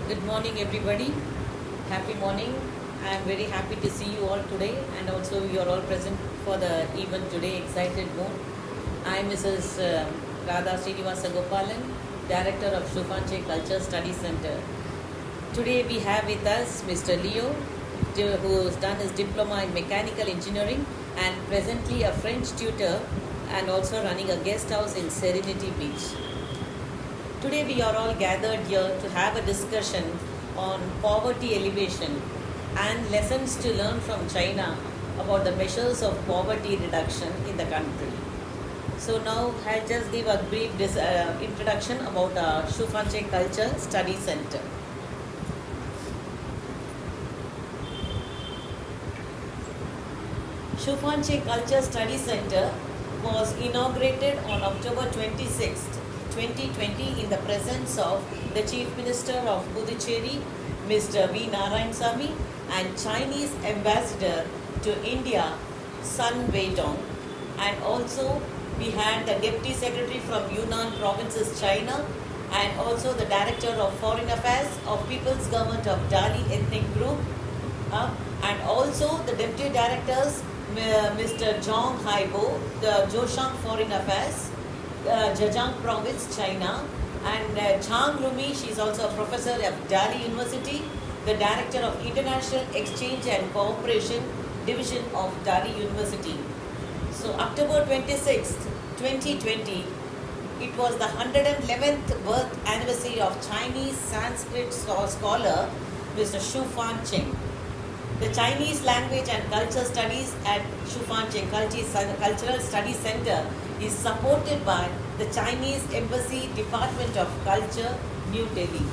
Good morning, everybody. Happy morning. I am very happy to see you all today, and also you are all present for the event today. Excited mood. I am Mrs. Radha Srinivasa Gopalan, Director of Shufanche Culture Study Center. Today we have with us Mr. Leo, who has done his diploma in mechanical engineering and presently a French tutor and also running a guest house in Serenity Beach. Today we are all gathered here to have a discussion on poverty elevation and lessons to learn from China about the measures of poverty reduction in the country. So now I'll just give a brief introduction about our Shufanche Culture Study Center. Shufanche Culture Study Center was inaugurated on October 26th, 2020 in the presence of the Chief Minister of Puducherry, Mr. V. Narayanasamy, and Chinese Ambassador to India, Sun Weidong. And also we had the Deputy Secretary from Yunnan Provinces, China, and also the Director of Foreign Affairs of People's Government of Dali Ethnic Group, and also the Deputy Directors, Mr. Zhong Haibo, the Zhoushan Foreign Affairs, Zhejiang Province, China, and Chang Lumi, she is also a professor at Dali University, the Director of International Exchange and Cooperation Division of Dali University. So October 26th, 2020, it was the 111th birth anniversary of Chinese Sanskrit scholar Mr. Shu Fancheng. The Chinese Language and Culture Studies at Shufanche Cultural Studies Center is supported by the Chinese Embassy Department of Culture, New Delhi.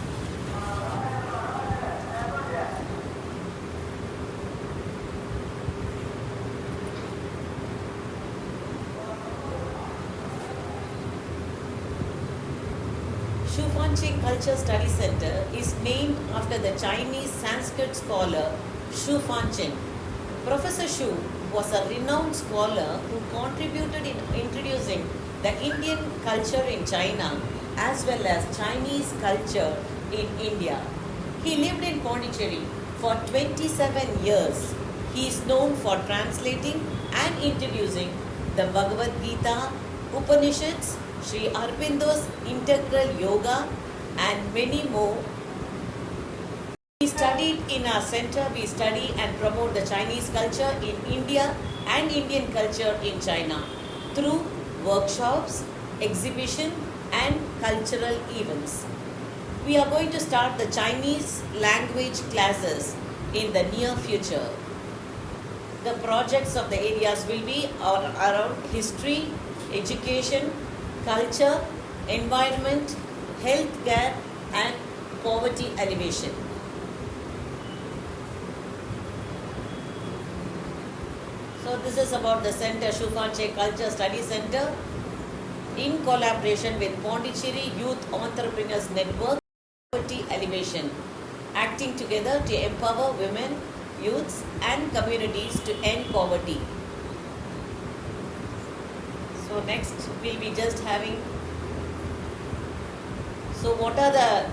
Shufanche Culture Study Center is named after the Chinese Sanskrit scholar Shu Fancheng. Professor Shu was a renowned scholar who contributed in introducing the Indian culture in China as well as Chinese culture in India. He lived in Pondicherry for 27 years. He is known for translating and introducing the Bhagavad Gita, Upanishads, Sri Aurobindo's Integral Yoga, and many more. We studied in our center, we study and promote the Chinese culture in India and Indian culture in China through workshops, exhibition, and cultural events. We are going to start the Chinese language classes in the near future. The projects of the areas will be around history, education, culture, environment, healthcare, and poverty elevation. So this is about the center, Shufanche Culture Study Center, in collaboration with Pondicherry Youth Entrepreneurs Network, Poverty Elevation, acting together to empower women, youths, and communities to end poverty. So next we'll be just having. So what are the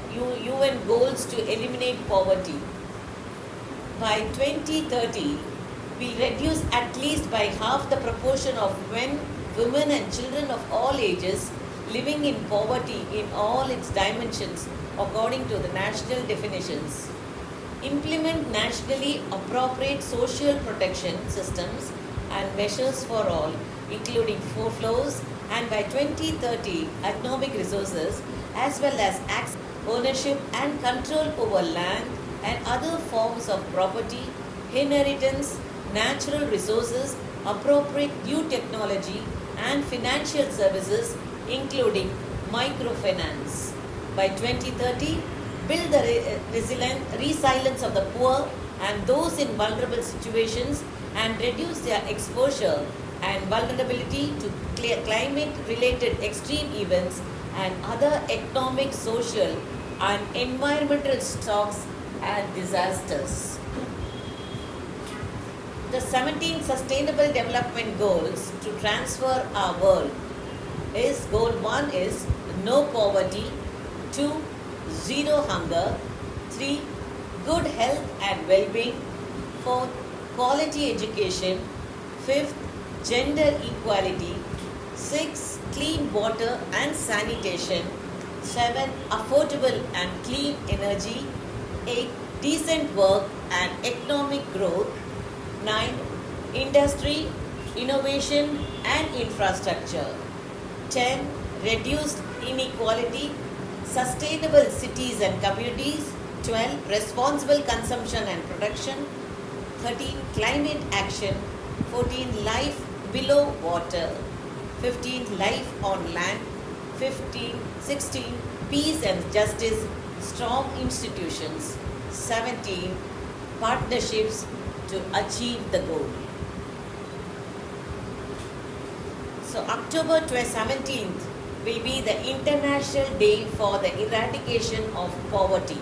UN goals to eliminate poverty? By 2030, we reduce at least by half the proportion of men, women, and children of all ages living in poverty in all its dimensions according to the national definitions. Implement nationally appropriate social protection systems and measures for all, including flows, and by 2030, economic resources as well as access, ownership, and control over land and other forms of property, inheritance, natural resources, appropriate new technology, and financial services, including microfinance. By 2030, build the resilience of the poor and those in vulnerable situations and reduce their exposure and vulnerability to climate-related extreme events and other economic, social, and environmental shocks and disasters. The 17 Sustainable Development Goals to transfer our world is goal 1 is no poverty, 2 zero hunger, 3. Good health and well-being. 4. Quality education. 5th. Gender equality. 6. Clean water and sanitation. 7. Affordable and clean energy. 8. Decent work and economic growth. 9. Industry, innovation and infrastructure. 10. Reduced inequality, sustainable cities and communities. 12. Responsible consumption and production. 13. Climate action. 14. Life below water. 15. Life on land. 16. Peace and justice, strong institutions. 17. Partnerships to achieve the goal. So October 17th will be the International Day for the Eradication of Poverty.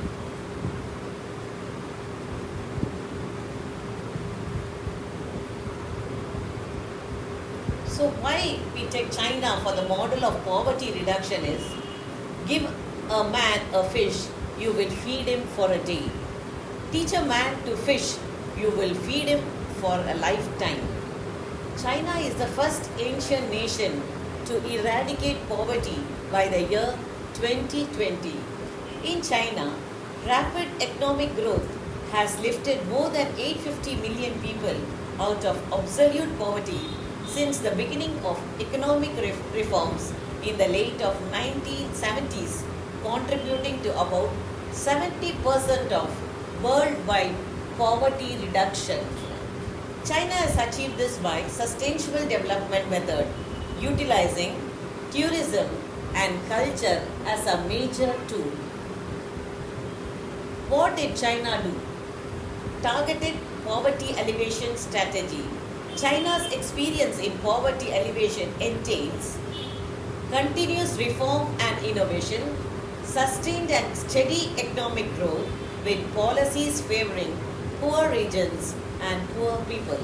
So why we take China for the model of poverty reduction is, give a man a fish, you will feed him for a day. Teach a man to fish, you will feed him for a lifetime. China is the first ancient nation to eradicate poverty by the year 2020. In China, rapid economic growth has lifted more than 850 million people out of absolute poverty since the beginning of economic reforms in the late of 1970s, contributing to about 70% of worldwide poverty reduction. China has achieved this by sustainable development method, utilizing tourism and culture as a major tool. What did China do? Targeted poverty alleviation strategy. China's experience in poverty alleviation entails continuous reform and innovation, sustained and steady economic growth with policies favoring poor regions and poor people,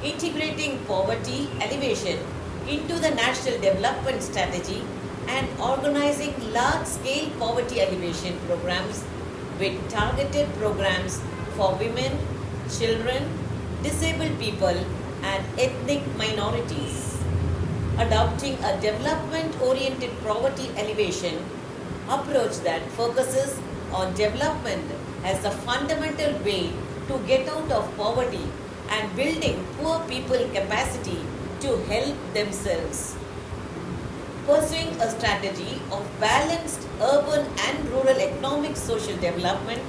integrating poverty alleviation into the national development strategy and organizing large-scale poverty alleviation programs with targeted programs for women, children, disabled people and ethnic minorities. Adopting a development-oriented poverty alleviation approach that focuses on development as a fundamental way to get out of poverty and building poor people capacity to help themselves. Pursuing a strategy of balanced urban and rural economic social development,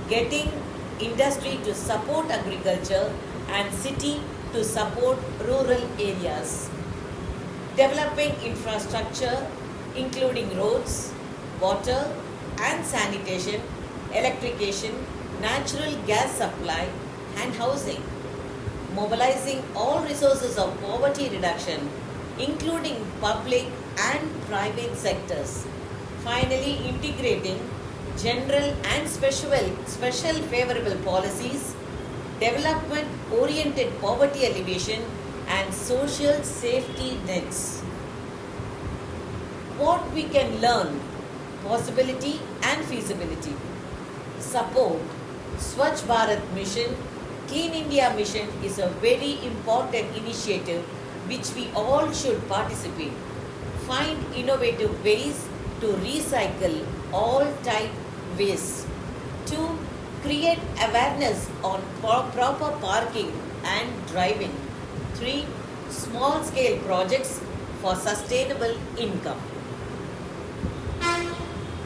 getting industry to support agriculture and city to support rural areas. Developing infrastructure including roads, water and sanitation, electrification, natural gas supply and housing. Mobilizing all resources of poverty reduction including public and private sectors. Finally, integrating general and special favorable policies, development-oriented poverty alleviation and social safety nets. What we can learn, possibility and feasibility. Support Swachh Bharat Mission, Clean India Mission is a very important initiative which we all should participate. Find innovative ways to recycle all type waste. 2. Create awareness on proper parking and driving. 3. Small scale projects for sustainable income.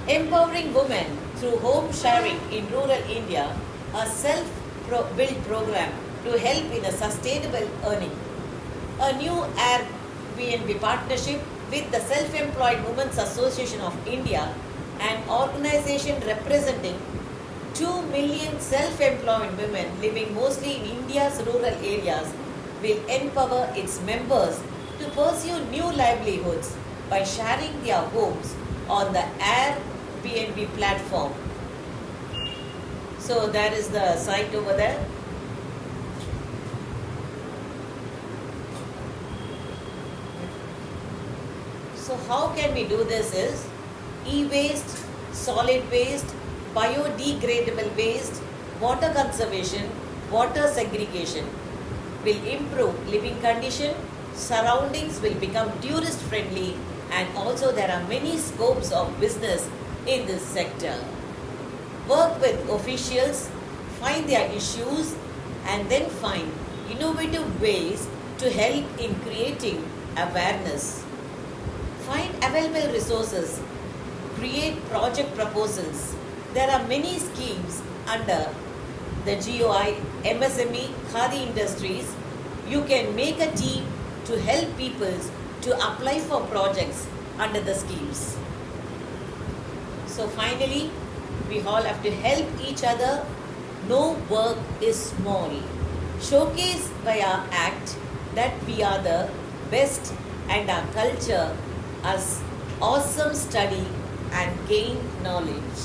Empowering women through home sharing in rural India, a self-built program to help in a sustainable earning. A new Airbnb partnership with the Self-Employed Women's Association of India, an organization representing 2 million self-employed women living mostly in India's rural areas, will empower its members to pursue new livelihoods by sharing their homes on the Airbnb platform. So that is the site over there. So how can we do this is e-waste, solid waste, biodegradable waste, water conservation, water segregation will improve living condition, surroundings will become tourist friendly, and also there are many scopes of business in this sector. Work with officials, find their issues, and then find innovative ways to help in creating awareness. Find available resources, create project proposals. There are many schemes under the GOI, MSME, Khadi Industries. You can make a team to help people to apply for projects under the schemes. So finally, we all have to help each other. No work is small. Showcase by our act that we are the best and our culture as awesome study and gain knowledge.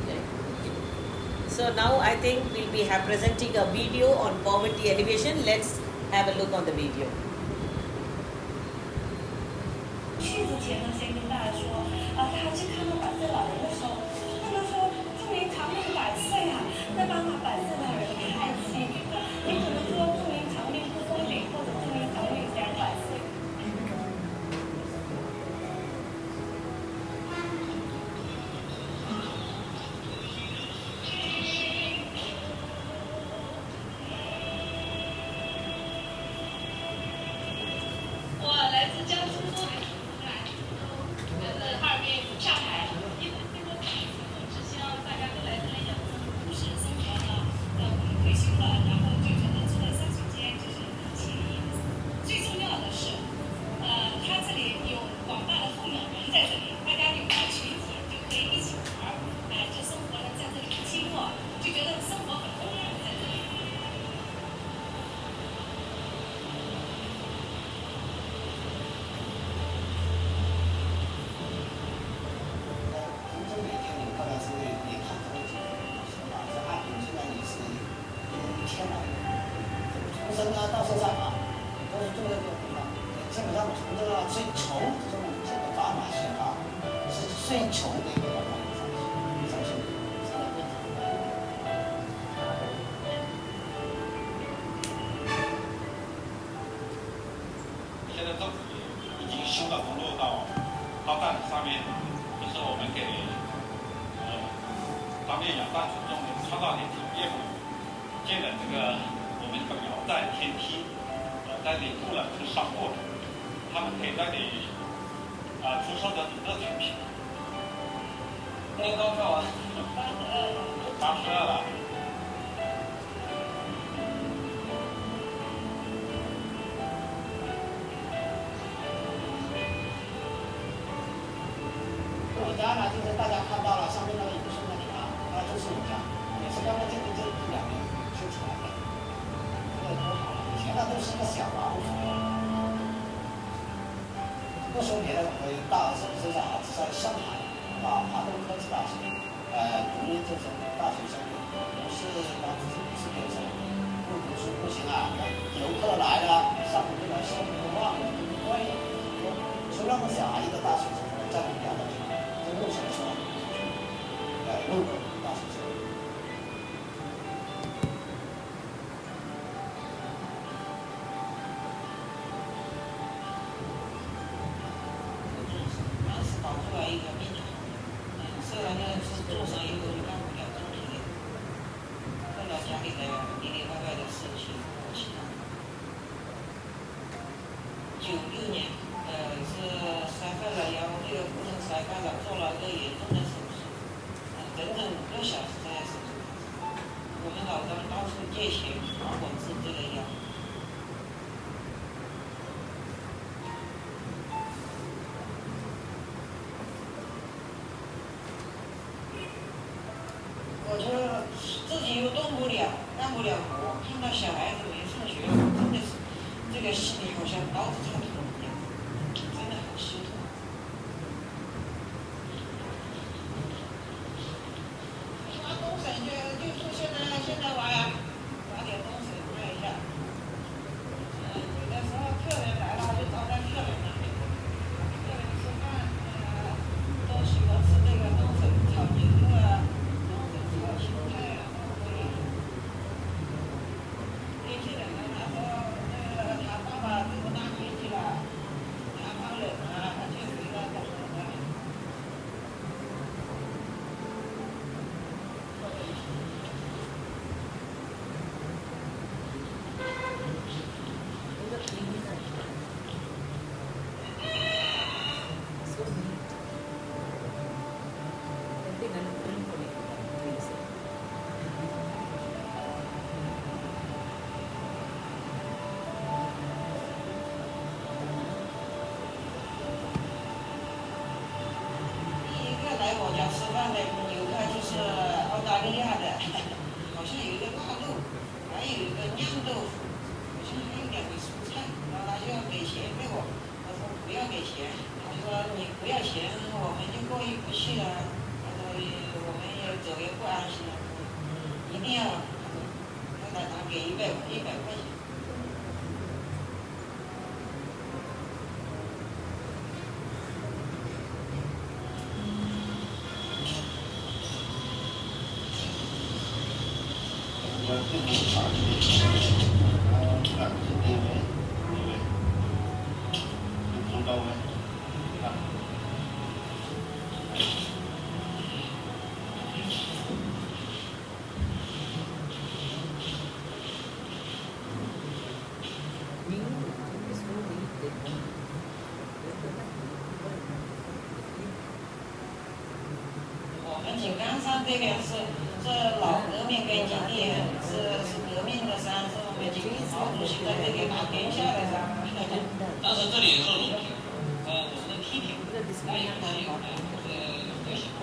Okay. So now I think we'll be presenting a video on poverty alleviation. Let's have a look on the video. 去之前呢，先跟大家说，他去看到100岁老人的时候，他们说祝您长命100岁啊，那帮100岁老人太幸运了。你可能说祝您长命不风景，或者祝您长命200岁。我来自江苏苏北。 哈尔滨上海，因为这个是希望大家都来这里养生，不是生活呢，退休了，然后就觉得住在山水间就是很惬意。最重要的是，它这里有广大的父老人在这里，大家有个群体就可以一起玩，这生活呢在这里不寂寞，就觉得生活很温暖在这里。 从到现在啊，都是住在这个地方。基本上从这个最穷的这个伽马县啊，是最穷的一个地方。现在政府已经修了公路到站上面，就是我们给当面养站群众创造点体验嘛，建了这个。 我们这个苗寨天梯，在领路了这个商户，他们可以在这里出售的乐产品。那多少啊？82了。我家呢，就是大家看到了上面那个银饰那里啊，就是我家，也是刚刚这1、2年修出来的。 多好了！以前那都是个小茅屋，不说别的，我大身上是在上海华东科技大学，读这种大学生，不是学生，不读书不行啊！游客来了，上午就来收不忘了，万一就那么小一个大学生在我们家的，就目前说，路过大学生。 搞出来一个命的，虽然呢是做生意都干不了总体的，后来家里的里里外外的事情，其他。96年，是筛干了，然后这个骨头筛干了，做了一个严重的手术，整整5个小时在手术台上。我们老张到处借钱帮我治这个腰。 我说自己又动不了，干不了活，看到小孩子没上学，真的是这个心里好像刀子插肚一样，真的很心痛。挖东水就说现在挖点东水卖一下。有的时候客人来了就招待客人了，客人吃饭，家吃饭的游客就是澳大利亚的，好像有一个腊肉，还有一个酿豆腐，好像还有2个蔬菜，然后他就要给钱给我，他说不要给钱，他说你不要钱，我们就过意不去了，他说我们也走也不安心了，一定要，他给100块钱。这个法律，感知地位，中高位，啊。我们井冈山这边是老革命根据地，是革命的山，是我们毛主席在这里打天下的山。当时这里也是龙平，我们的批评，还有有些怪，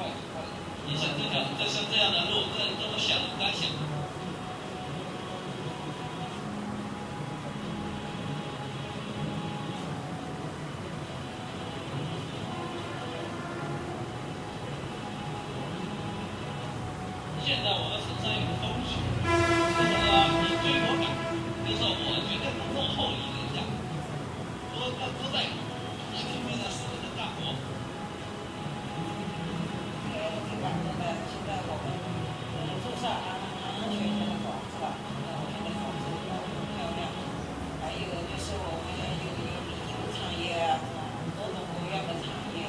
你想这样的路，这么想敢想。现在我的身上有个东西，你追我赶，就是我绝对不落后于人家，不在那就为了是我的大国。挺感动的，现在我们住上安全的房子了，我们的房子也很漂亮，还有就是我们有旅游产业啊，各种各样的产业，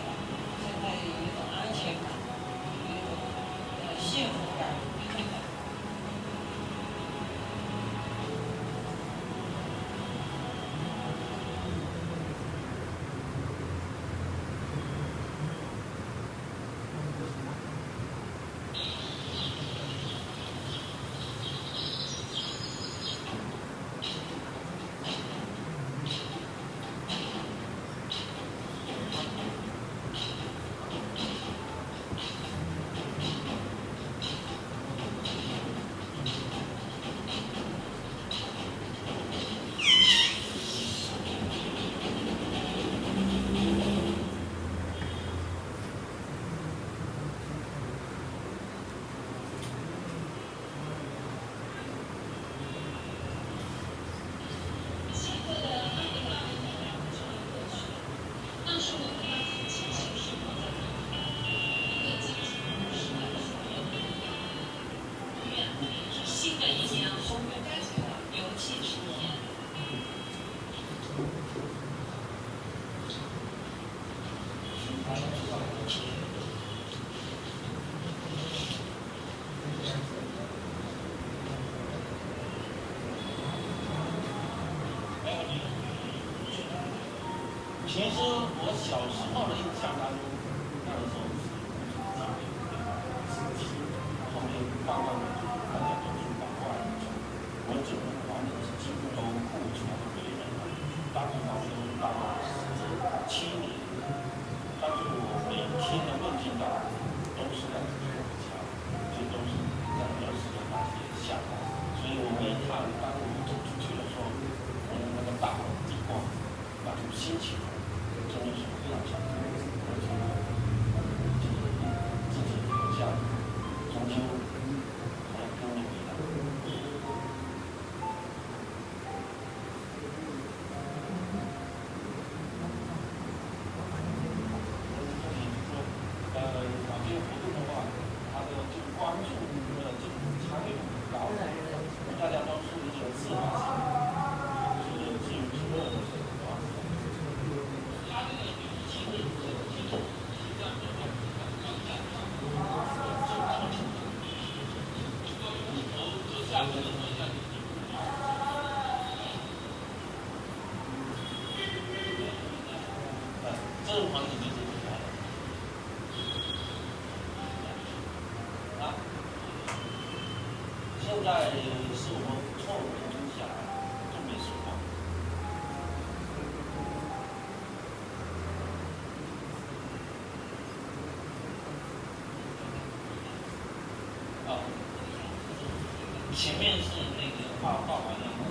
现在有一种安全感，有一种幸福感。新的一年，红运该起了，有气出现。其实我小时候的印象当中，那个时候后面慢慢的大家都是把外我整个环境是几乎都护出来为人了。当时到7年，但是我每天的问进到都是在这个桥，这都是在20个大街下来，所以我每一趟当我们走出去的时候，那个大地光，那种心情。真的是非常强，而且自己留下终究还要跟着回来。搞这个活动的话，它的这个关注这种参与度很高，大家都是一种自发性，是自娱自乐的这种方式。这种环境就是厉害啊！现在是我们错误研究下来都没收获。前面是那个画完了后，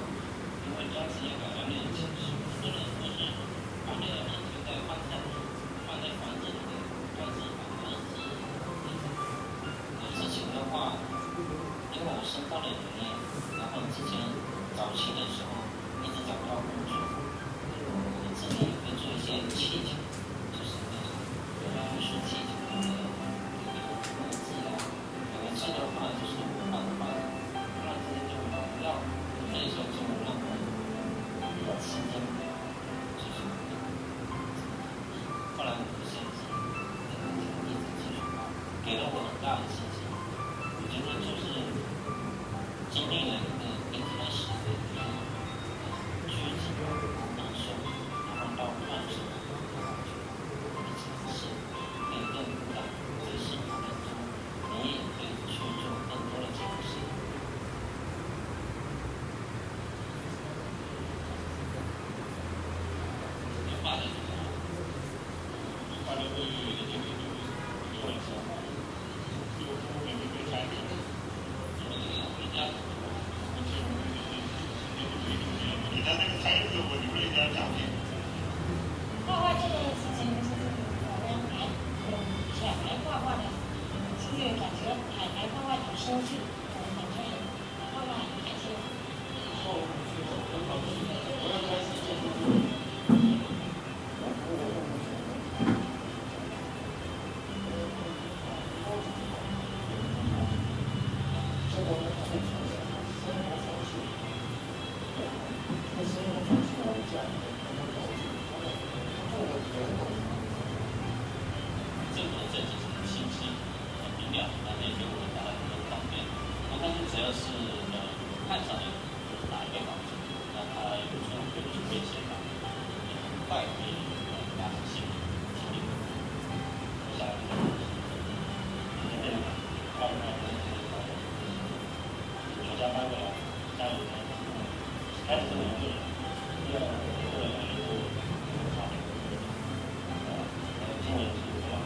因为当时也搞了那个情绪，很多人都是把那个人就在放在房子里面，但是反而是之前的话，因为我申报了营业，然后之前早期的时候一直找不到工作，我自己也会做一些气球，就是那种艺术气球的那个文字啊，文字的话就是我画的画。不要，所以说就让我比较时间，就是后来我就限制，一直继续画，给了我很大的信心。我觉得就是经历了一开始的句子难受，然后到慢速，然后就尝试可以更大，在生活当中，你也可以去做更多的尝试。画画这个事情就是我们想来画画的，就是感觉来画画有兴趣，感觉画画很开心。政府的这几层信息很明了，那那些我们大家都很方便。但是只要是看上去哪一个房子，那它有时候会出现些吧，很快可以达成心理经历。下一个，快快的，全家搬过来，家里面开始这么一个人，第二个个人以后差不多，今年是这样。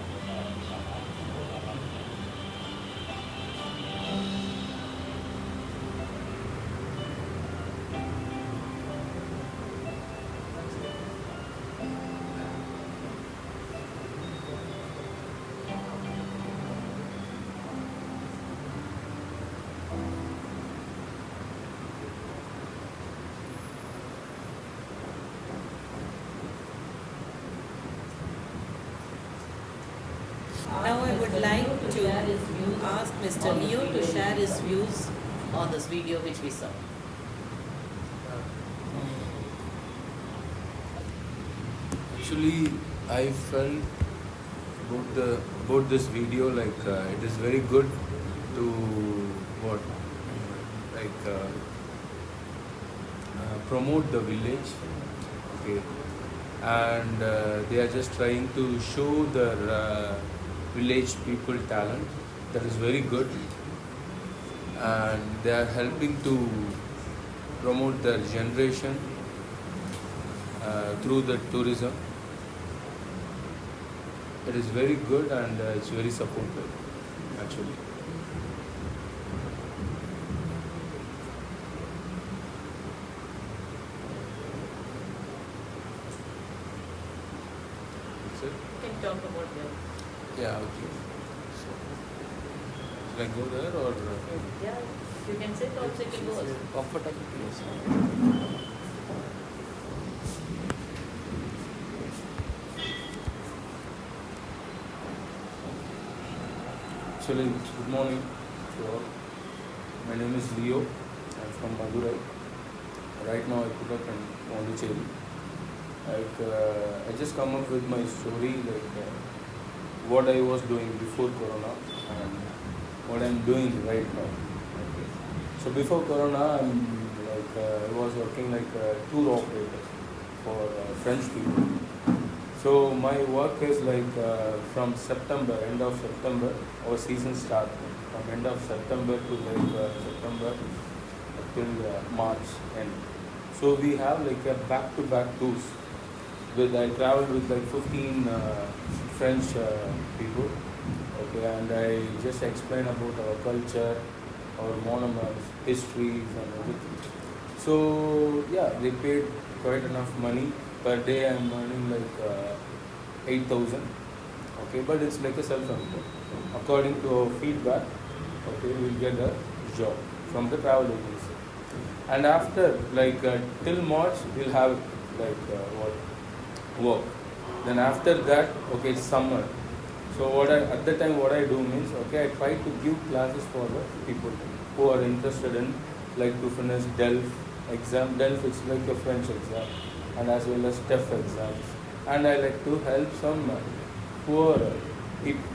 Now I would like to ask Mr. Leo to share his views on this video which we saw. Actually, I felt about this video like it is very good to what promote the village, okay, and they are just trying to show their village people talent. That is very good, and they are helping to promote their generation through the tourism. It is very good and it's very supportive actually. That's it? You can talk about that. Yeah, okay. So, should I go there or? Yeah, you can sit also, you can go also. Comfortable place. Actually, good morning to all. My name is Leo. I'm from Madurai. Right now I put up in Pondicherry. I just come up with my story, what I was doing before Corona and what I'm doing right now. Okay. So before Corona, I was working like a tour operator for French people. So my work is from September, end of September, our season starts from end of September to September till March end. So we have a back-to-back tours. I traveled with 15 French people. Okay, Okay, and I just explain about our culture, our monuments, histories, and everything. So yeah, they paid quite enough money per day. I'm earning like 8,000. Okay, but it's like a self-employed. According to our feedback, okay, we'll get a job from the travel agency. And after like till March, we'll have like work. Then after that, okay, it's summer. So at the time what I do means, okay, I try to give classes for the people who are interested in like to finish DELF exam. DELF is like a French exam, and as well as TEF exams. And I like to help some poor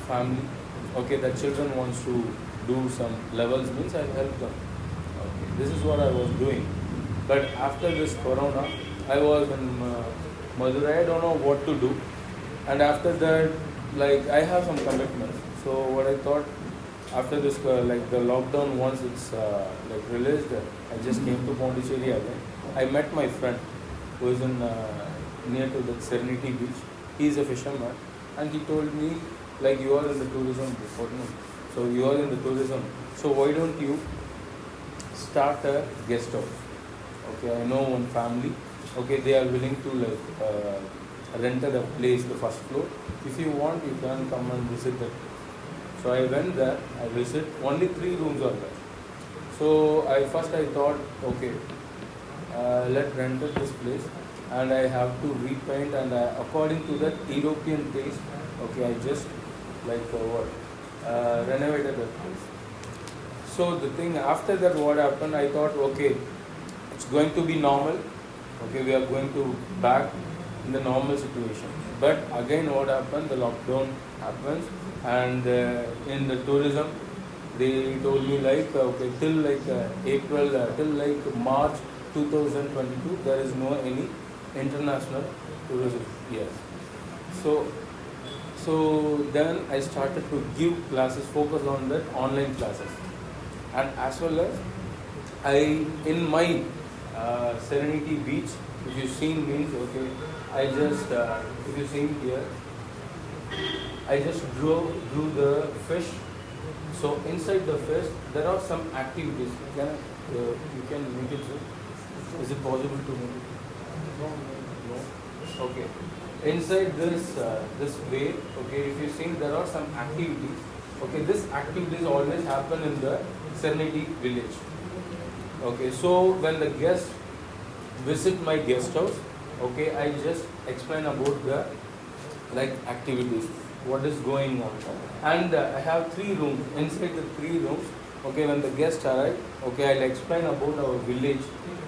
family. Okay, the children wants to do some levels means I help them. Okay, this is what I was doing. But after this corona, I was in Madurai. I don't know what to do. And after that, like I have some commitments. So what I thought after this, like the lockdown, once it's like released, I just came to Pondicherry again. I met my friend who is in near to the Serenity Beach. He is a fisherman, and he told me like you are in the tourism department. So you are in the tourism. So why don't you start a guest house? Okay, I know one family. Okay, they are willing to like rented a place, the first floor. If you want, you can come and visit that. So I went there, I visited, only 3 rooms are there. So I thought, okay, let rented this place and I have to repaint and according to that European taste, okay, I just like renovated that place. So the thing after that what happened, I thought, okay, it's going to be normal. Okay, we are going to back in the normal situation. But again what happened, the lockdown happens, and in the tourism they told me like okay, till like April till like March 2022 there is no any international tourism. Yes. So then I started to give classes, focus on that online classes, and as well as I in my Serenity Beach, if you seen means okay, I just if you see here, I just drew the fish. So inside the fish there are some activities. You can make it. Is it possible to make it? No. Okay. Inside this way, okay, if you see there are some activities. Okay, this activities always happen in the Serenity village. Okay, so when the guests visit my guest house, okay, I just explain about the like activities, what is going on, and I have 3 rooms. Inside the 3 rooms, okay, when the guests arrive, okay, I'll explain about our village,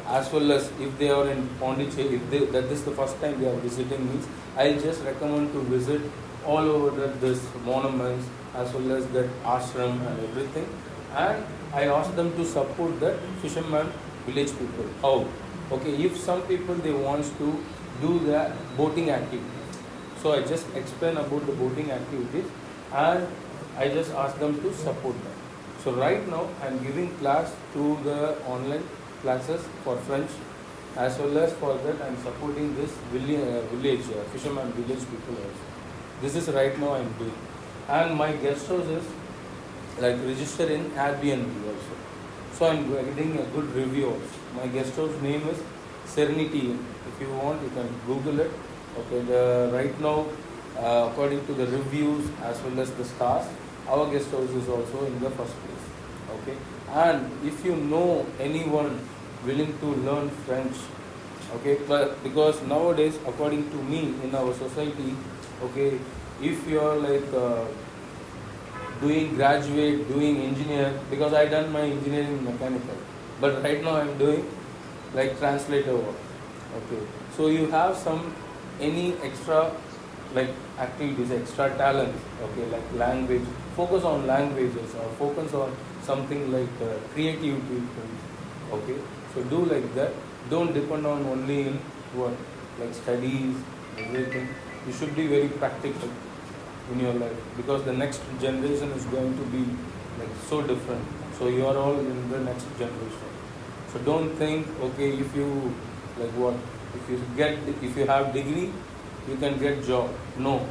as well as if they are in Pondicherry, if that is the first time they are visiting means, I'll just recommend to visit all over this monuments as well as that ashram and everything, and I ask them to support that fisherman village people. How? Okay, if some people they wants to do the boating activities, so I just explain about the boating activities and I just ask them to support them. So right now I am giving class to the online classes for French, as well as for that I am supporting this village fisherman village people also. This is right now I am doing, and my guest house is like registered in Airbnb also. So I am getting a good review also. My guest house name is Serenity Inn. If you want, you can Google it. Okay, right now, according to the reviews as well as the stars, our guest house is also in the first place. Okay, and if you know anyone willing to learn French, okay, but because nowadays, according to me, in our society, okay, if you are like doing graduate, doing engineer, because I done my engineering mechanical, but right now I am doing like translator work. Okay, so you have some any extra like activities, extra talents, okay, like language, focus on languages or focus on something like creativity, okay, so do like that. Don't depend on only in what like studies, everything. You should be very practical in your life, because the next generation is going to be like so different. So you are all in the next generation. So don't think, okay, if you like what, if you have degree, you can get job. No,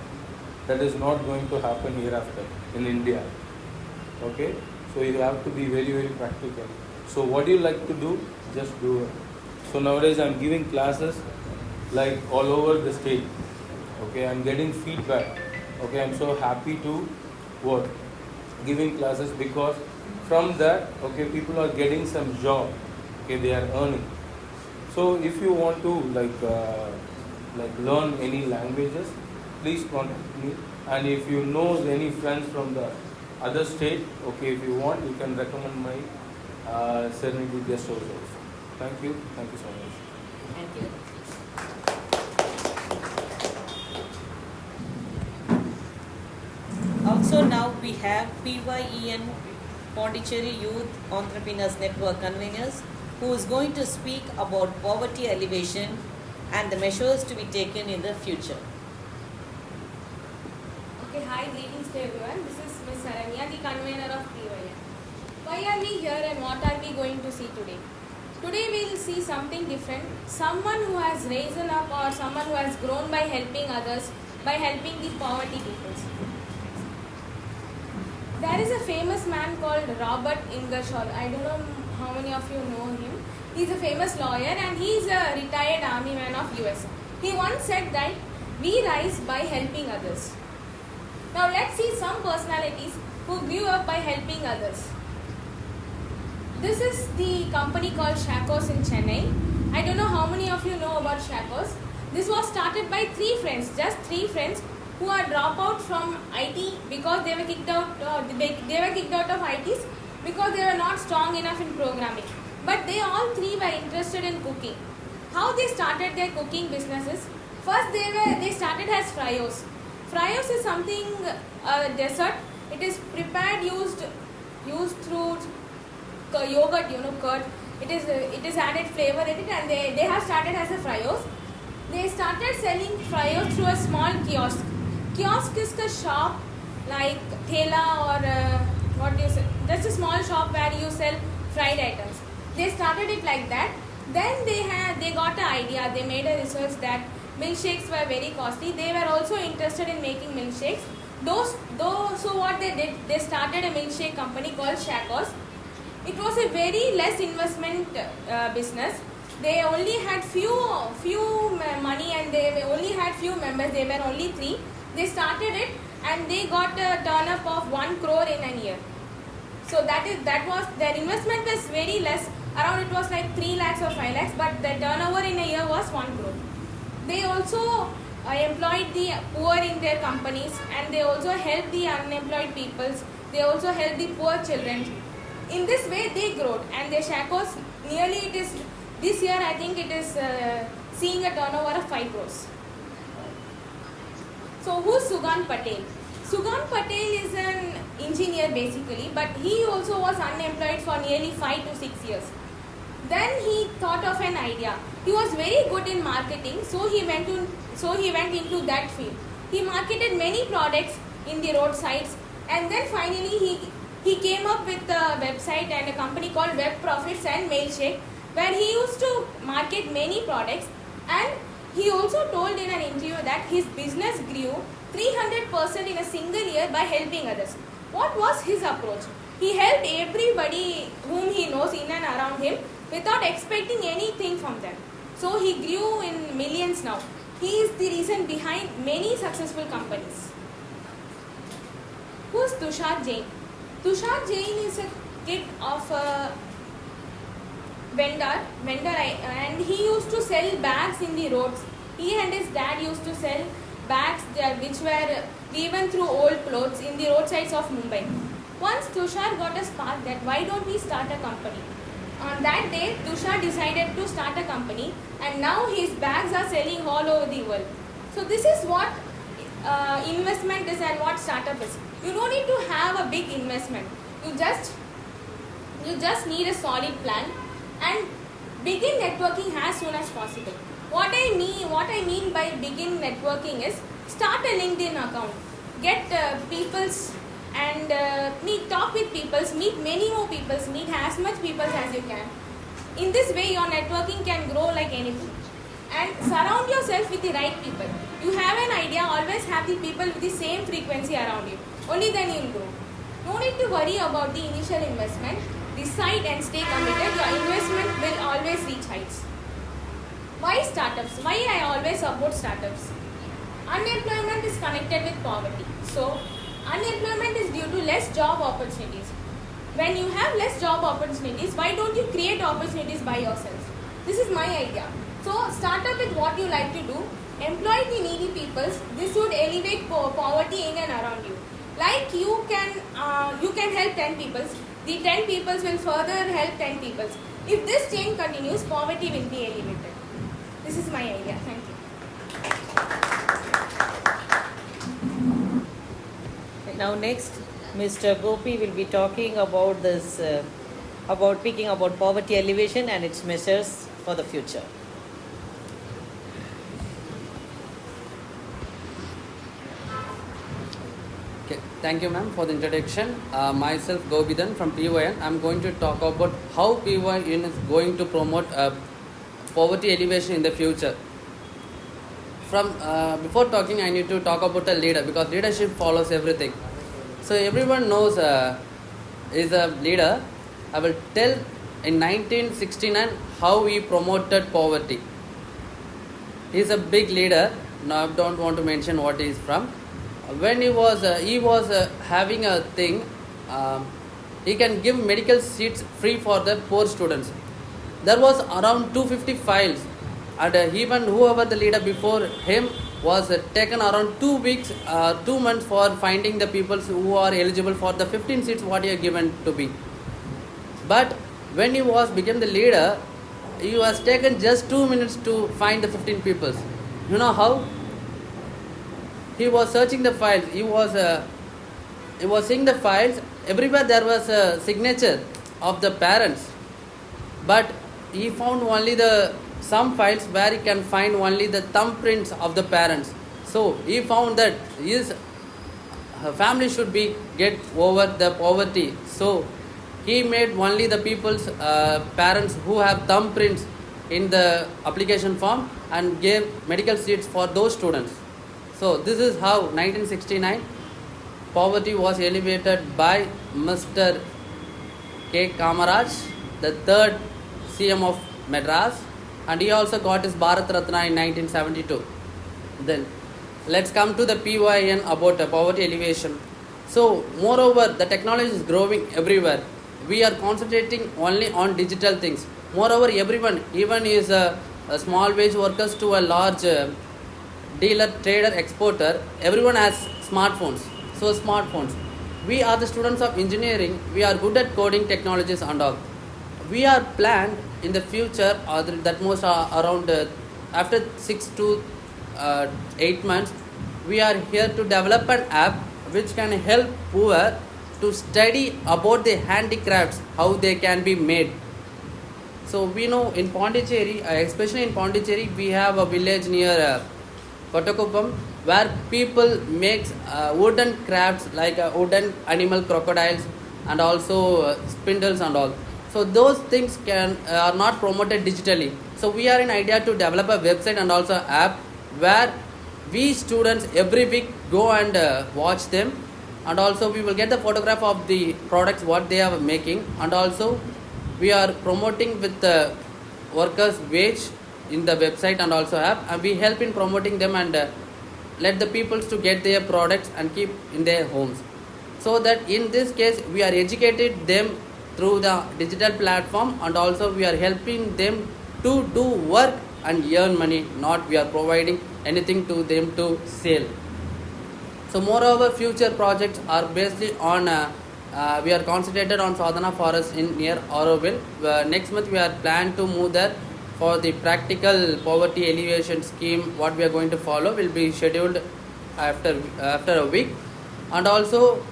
that is not going to happen hereafter. in India. Okay, so you have to be very, very practical. So what you like to do, just do it. So nowadays I'm giving classes like all over the state. Okay, I'm getting feedback. Okay, I'm so happy to work giving classes, because from that, okay, people are getting some job. Okay, they are earning. So if you want to like learn any languages, please contact me. And if you know any friends from the other state, okay, if you want, you can recommend my Serenity guest house also. Thank you so much. Thank you. Also now we have PYEN Pondicherry Youth Entrepreneurs Network conveners, who is going to speak about poverty alleviation and the measures to be taken in the future. Okay, hi, greetings to everyone. This is Ms. Saranya, the convener of PYN. Why are we here and what are we going to see today? Today we will see something different. Someone who has risen up, or someone who has grown by helping others, by helping the poverty peoples. There is a famous man called Robert Ingersoll. I don't know how many of you know him. He's a famous lawyer and he's a retired army man of US. He once said that we rise by helping others. Now let's see some personalities who grew up by helping others. This is the company called Shakos in Chennai. I don't know how many of you know about Shakos. This was started by three friends, just three friends, who are dropped out from IT because they were kicked out. They were kicked out of ITs because they were not strong enough in programming. But they all three were interested in cooking. How they started their cooking businesses? First, they started as fryos. Fryos is something dessert. It is prepared used through yogurt, curd. It is added flavor in it, and they have started as a fryos. They started selling fryos through a small kiosk. Kiosk is a shop like thela or just a small shop where you sell fried items. They started it like that. Then they got an idea. They made a research that milkshakes were very costly. They were also interested in making milkshakes. So what they did, they started a milkshake company called Shakos. It was a very less investment business. They only had few money and they only had few members. They were only three. They started it and they got a turn up of 1 crore in a year. So that was their investment was very less. Around it was like 3 lakhs or 5 lakhs, but the turnover in a year was 1 crore. They also employed the poor in their companies, and they also helped the unemployed peoples. They also helped the poor children. In this way, they grew, and their Shakos this year I think it is seeing a turnover of 5 crores. So who's Sugan Patel? Sugan Patel is an engineer basically, but he also was unemployed for nearly 5 to 6 years. Then he thought of an idea. He was very good in marketing, so he went into that field. He marketed many products in the roadsides, and then finally he came up with a website and a company called Web Profits and Mailshake, where he used to market many products, and he also told in an interview that his business grew 300% in a single year by helping others. What was his approach? He helped everybody whom he knows in and around him without expecting anything from them. So he grew in millions now. He is the reason behind many successful companies. Who is Tushar Jain? Tushar Jain is a kid of a vendor, and he used to sell bags in the roads. He and his dad used to sell bags which were woven through old clothes in the roadsides of Mumbai. Once Tushar got a spark that why don't we start a company? On that day, Tushar decided to start a company, and now his bags are selling all over the world. So this is what investment is and what startup is. You don't need to have a big investment. You just need a solid plan and begin networking as soon as possible. What I mean by begin networking is start a LinkedIn account, get people's and talk with people, meet many more people, meet as much people as you can. In this way, your networking can grow like anything. And surround yourself with the right people. You have an idea, always have the people with the same frequency around you. Only then you will grow. No need to worry about the initial investment. Decide and stay committed. Your investment will always reach heights. Why startups? Why I always support startups? Unemployment is connected with poverty. So, unemployment is due to less job opportunities. When you have less job opportunities, why don't you create opportunities by yourself? This is my idea. So, start up with what you like to do. Employ the needy peoples. This would alleviate poverty in and around you. Like you can help 10 peoples. The 10 peoples will further help 10 peoples. If this chain continues, poverty will be eliminated. This is my idea. Thank you. Now next, Mr. Gopi will be talking about this, speaking about poverty alleviation and its measures for the future. Okay, thank you ma'am for the introduction. Myself Gobidan from PYN. I'm going to talk about how PYN is going to promote poverty alleviation in the future. From before talking, I need to talk about a leader because leadership follows everything. So everyone knows is a leader. I will tell in 1969 how he promoted poverty. He is a big leader. Now I don't want to mention what he is from. When he was having a thing, he can give medical seats free for the poor students. There was around 250 files, and even whoever the leader before him was taken around 2 weeks, 2 months for finding the people who are eligible for the 15 seats what he had given to be. But when he became the leader, he was taken just 2 minutes to find the 15 people. You know how? He was searching the files. He was seeing the files. Everywhere there was a signature of the parents, but he found only some files where he can find only the thumbprints of the parents. So he found that her family should get over the poverty. So he made only the people's parents who have thumbprints in the application form and gave medical seats for those students. So this is how 1969 poverty was alleviated by Mr. K. Kamaraj, the third CM of Madras, and he also got his Bharat Ratna in 1972. Then let's come to the PYN about poverty alleviation. So moreover, the technology is growing everywhere. We are concentrating only on digital things. Moreover, everyone, even is a small wage workers to a large dealer, trader, exporter, everyone has smartphones. So smartphones. We are the students of engineering. We are good at coding technologies and all. We are planned in the future, or that most around after 6 to 8 months, we are here to develop an app which can help poor to study about the handicrafts, how they can be made. So we know in Pondicherry, especially in Pondicherry, we have a village near Kottakuppam where people make wooden crafts like wooden animal crocodiles and also spindles and all. So those things are not promoted digitally. So we are in idea to develop a website and also app where we students every week go and watch them, and also we will get the photograph of the products what they are making, and also we are promoting with the workers wage in the website and also app, and we help in promoting them and let the people to get their products and keep in their homes. So that in this case we are educated them through the digital platform, and also we are helping them to do work and earn money, not we are providing anything to them to sell. So moreover, future projects are based on we are concentrated on Sadhana Forest in near Auroville. Next month we are planned to move there for the practical poverty alleviation scheme. What we are going to follow will be scheduled after a week, and also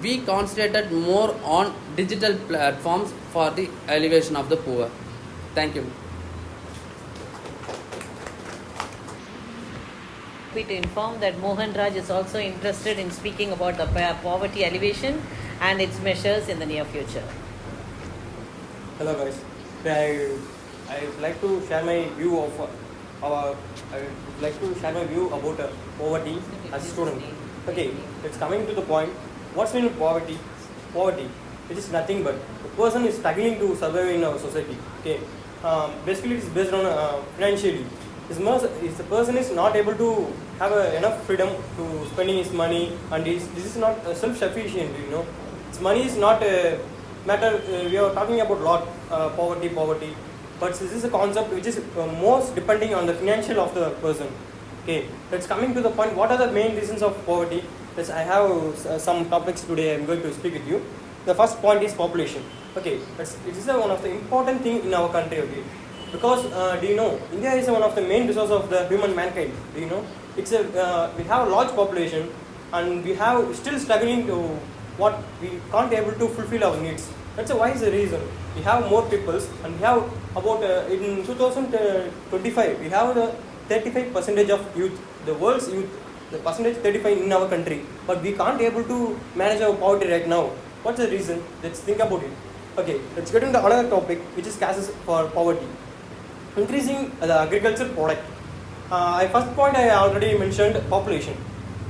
we concentrated more on digital platforms for the alleviation of the poor. Thank you. Happy to inform that Mohan Raj is also interested in speaking about the poverty alleviation and its measures in the near future. Hello guys, I would like to share my view of I would like to share my view about poverty as a student. Okay, it's coming to the point. What's mean poverty? Poverty, it is nothing but the person is struggling to survive in our society. Okay, basically it's based on financially. If the person is not able to have enough freedom to spending his money, and this is not self-sufficient. His money is not a matter. We are talking about lot poverty, but this is a concept which is most depending on the financial of the person. Okay, let's coming to the point. What are the main reasons of poverty? Yes, I have some topics today. I'm going to speak with you. The first point is population. Okay, it is one of the important thing in our country. Okay, because do you know India is one of the main resources of the human mankind. Do you know it's a we have a large population and we have still struggling to what we can't able to fulfill our needs. That's why is the reason we have more peoples and we have about in 2025 we have the 35% of youth, the world's youth, the percentage 35 in our country, but we can't able to manage our poverty right now. What's the reason? Let's think about it. Okay, let's get into another topic which is causes for poverty. Increasing the agriculture product. First point I already mentioned population.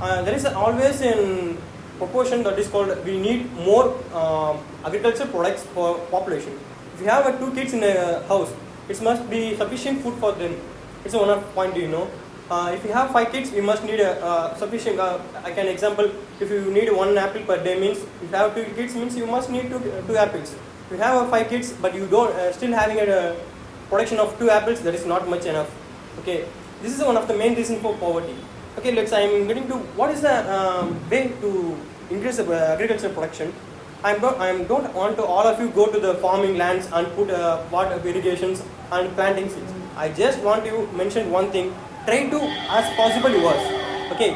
There is always in proportion that is called we need more agriculture products for population. If you have 2 kids in a house, it must be sufficient food for them. It's one of point. If you have 5 kids, you must need a sufficient. I can example. If you need 1 apple per day means if you have 2 kids means you must need 2 apples. If you have 5 kids but you don't still having a production of 2 apples, that is not much enough. Okay, this is one of the main reasons for poverty. Okay, I am getting to what is the way to increase agriculture production. I don't want to all of you go to the farming lands and put water irrigations and planting seeds. I just want to mention one thing. Try to as possible yours. Okay,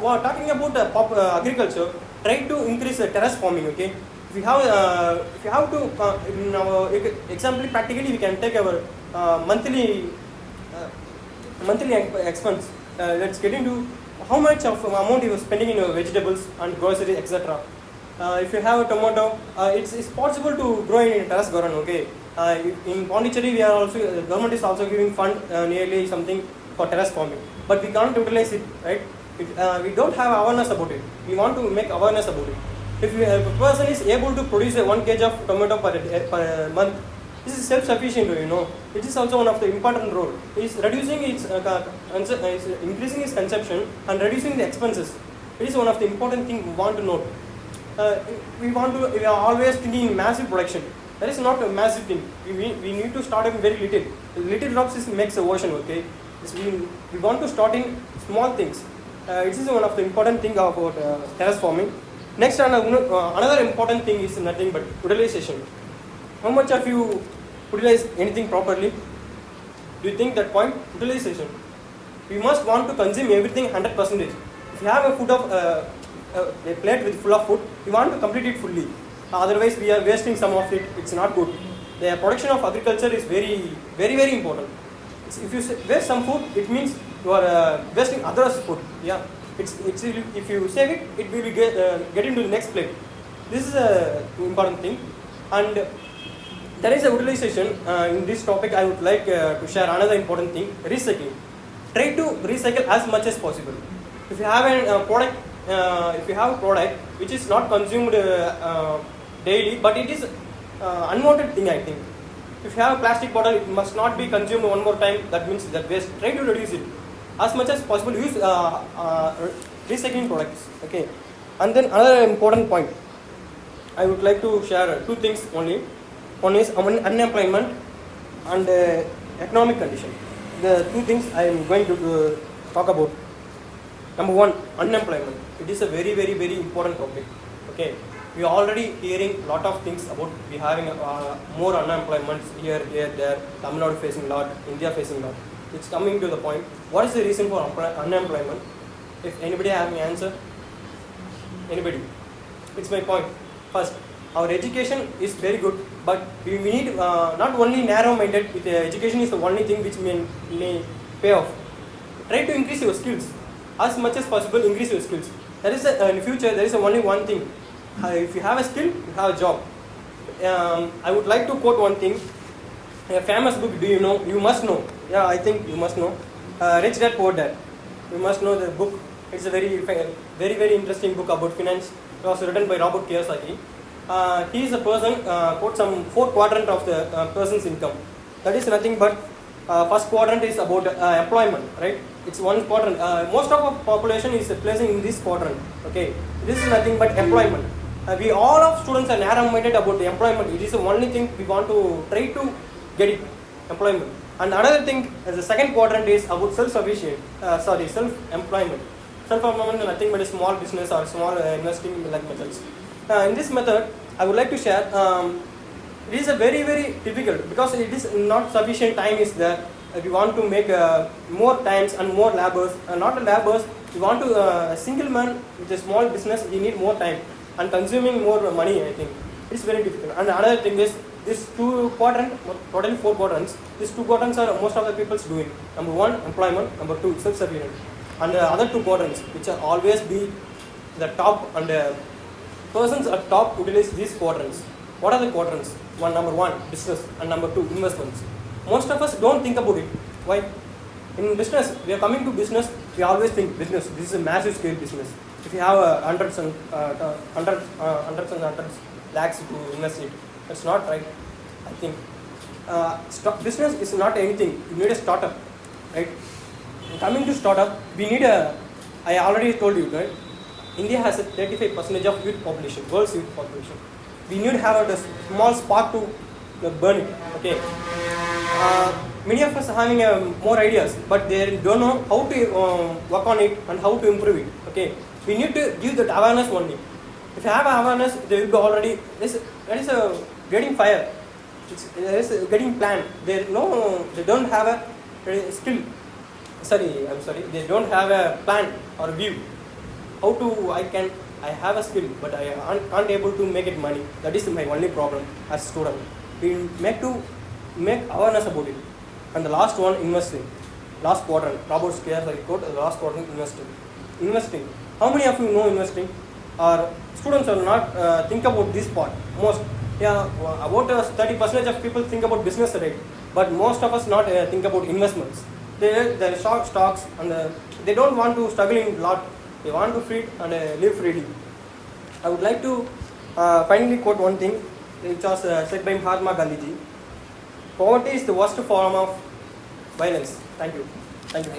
we're talking about agriculture. Try to increase the terrace farming. Okay, if you have to in our example practically we can take our monthly expense. Let's get into how much of amount you are spending in your vegetables and groceries, etc. If you have a tomato, it's possible to grow in a terrace garden. Okay, in Pondicherry we are also the government is also giving fund nearly something for terrace farming, but we can't utilize it, right? We don't have awareness about it. We want to make awareness about it. If a person is able to produce 1 kg of tomato per month, this is self-sufficient. It is also one of the important role. It is reducing increasing its consumption and reducing the expenses. It is one of the important things we want to note. We are always thinking massive production. That is not a massive thing. We need to start in very little. Little drops makes a ocean. Okay, we want to start in small things. This is one of the important thing about terrace farming. Next, another important thing is nothing but utilization. How much of you utilize anything properly? Do you think that point? Utilization. We must want to consume everything 100%. If you have a plate with full of food, you want to complete it fully. Otherwise, we are wasting some of it. It's not good. The production of agriculture is very, very, very important. If you waste some food, it means you are wasting others' food. Yeah. If you save it, it will get into the next plate. This is an important thing. And there is a utilization in this topic. I would like to share another important thing: recycling. Try to recycle as much as possible. If you have a product which is not consumed daily, but it is unwanted thing, I think. If you have a plastic bottle, it must not be consumed one more time. That means that waste. Try to reduce it as much as possible. Use recycling products. Okay. And then another important point, I would like to share 2 things only. One is unemployment and economic condition. The 2 things I am going to talk about. Number 1, unemployment. It is a very, very, very important topic. Okay, we are already hearing a lot of things about we having more unemployment here, there. Tamil Nadu facing a lot, India facing a lot. It's coming to the point. What is the reason for unemployment? If anybody have an answer, anybody? It's my point. First, our education is very good, but we need not only narrow-minded. With education is the only thing which may pay off. Try to increase your skills as much as possible. Increase your skills. There is in future there is only one thing. If you have a skill, you have a job. I would like to quote one thing. A famous book. Do you know? You must know. Yeah, I think you must know. Rich Dad Poor Dad. You must know the book. It's a very interesting book about finance. It was written by Robert Kiyosaki. He is a person quote some 4 quadrant of the person's income. That is nothing but first quadrant is about employment, right? It's one quadrant. Most of our population is placing in this quadrant. Okay, this is nothing but employment. We all of students are narrow-minded about the employment. It is the only thing we want to try to get it, employment. And another thing, as the second quadrant is about self-employment. Self-employment is nothing but a small business or small investing like methods. In this method, I would like to share. It is a very difficult because it is not sufficient time is there. We want to make more times and more labors. Not labors. We want to a single man with a small business. We need more time and consuming more money. I think it's very difficult. And another thing is this 2 quadrant, totally 4 quadrants. These 2 quadrants are most of the people's doing. Number 1, employment. Number 2, self-sufficient. And the other 2 quadrants, which are always be the top and persons at top utilize these quadrants. What are the quadrants? Number 1, business, and number 2, investments. Most of us don't think about it. Why? In business, we are coming to business, we always think business. This is a massive scale business. If you have hundreds and hundreds lakhs to invest it, that's not right. I think business is not anything. You need a startup, right? Coming to startup, we need I already told you, right? India has a 35% of youth population, world's youth population. We need to have a small spark to burn it. Okay. Many of us are having more ideas, but they don't know how to work on it and how to improve it. Okay. We need to give that awareness only. If you have awareness, they will be already. That is getting fire. There is getting plan. They don't have a skill. I'm sorry. They don't have a plan or view. How to I have a skill, but I can't able to make it money. That is my only problem as a student. We make awareness about it. And the last one, investing. Last quadrant, Robert Kiyosaki quote, the last quadrant, investing. How many of you know investing? Or students are not think about this part. Most, about 30% of people think about business rate, but most of us not think about investments. They stocks and they don't want to struggle in lot. They want to free and live freely. I would like to finally quote one thing, which was said by Mahatma Gandhi. Poverty is the worst form of violence. Thank you. Thank you.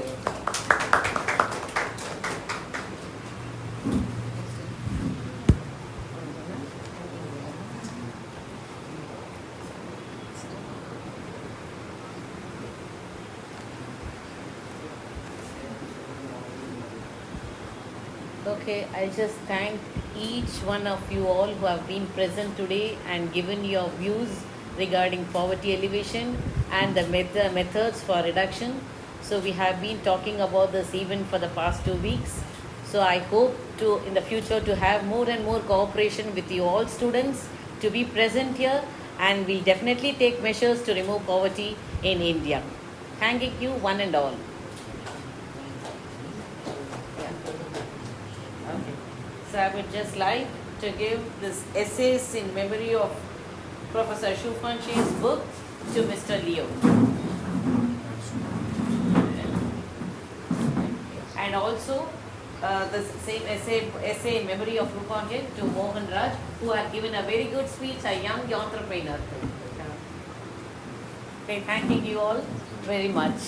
Okay, I just thank each one of you all who have been present today and given your views regarding poverty elevation and the methods for reduction. So we have been talking about this even for the past 2 weeks. So I hope to in the future to have more and more cooperation with you all students to be present here, and we'll definitely take measures to remove poverty in India. Thanking you one and all. So I would just like to give this essays in memory of Professor Shu Fanchi's book to Mr. Leo. And also the same essay in memory of Rupanjan to Mohan Raj, who had given a very good speech, a young entrepreneur. Okay, thanking you all very much.